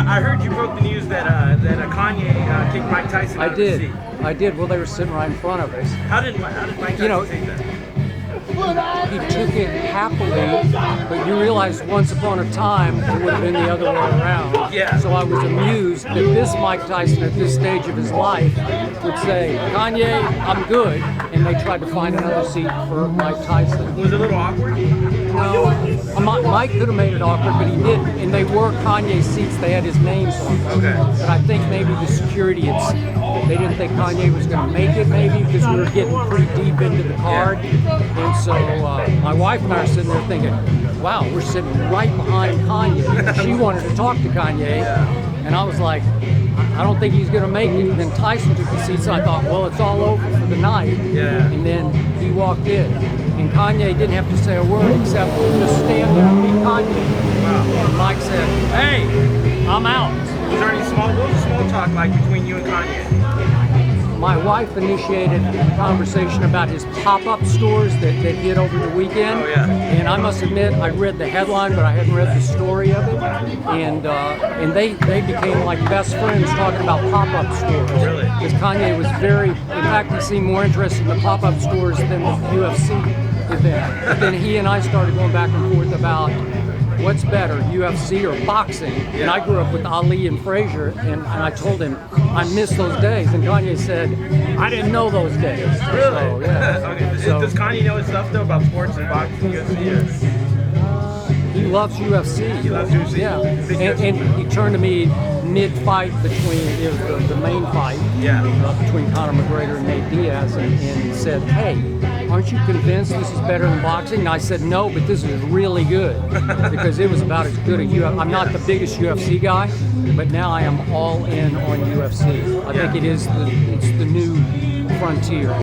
I heard you broke the news that Kanye kicked Mike Tyson out of the seat. I did. Well, they were sitting right in front of us. How did Mike Tyson take that? He took it happily, but you realize once upon a time it would have been the other way around. Yeah. So I was amused that this Mike Tyson at this stage of his life would say, Kanye, I'm good, and they tried to find another seat for Mike Tyson. Was it a little awkward? No. Mike could have made it awkward, but he didn't. And they were Kanye's seats. They had his names on them. Okay. But I think maybe the security, they didn't think Kanye was going to make it, maybe, because we were getting pretty deep into the card. And so my wife and I are sitting there thinking, wow, we're sitting right behind Kanye. She wanted to talk to Kanye. And I was like, I don't think he's going to make it. And then Tyson took the seat, so I thought, well, it's all over for the night. Yeah. And then he walked in. And Kanye didn't have to say a word except just stand there and meet Kanye. Wow. And Mike said, hey, I'm out. Was there any what was the small talk like between you and Kanye? My wife initiated a conversation about his pop-up stores that hit over the weekend. Oh, yeah. And I must admit, I read the headline, but I hadn't read the story of it. And they became like best friends talking about pop-up stores. Really? Because Kanye was in fact, he seemed more interested in the pop-up stores than the UFC event. But then he and I started going back and forth about what's better, UFC or boxing? Yeah. And I grew up with Ali and Frazier, and I told him I miss those days. And Kanye said, I didn't know those days. Really? So, yeah. Okay. So, Does Kanye know his stuff though about sports and boxing, UFC? he loves UFC. He loves UFC? Yeah. Big UFC. And he turned to me mid-fight it was the main fight between Conor McGregor and Nate Diaz, and said, hey, aren't you convinced this is better than boxing? And I said, no, but this is really good, because it was about as good a UFC. I'm not the biggest UFC guy, but now I am all in on UFC. I think it's the new frontier.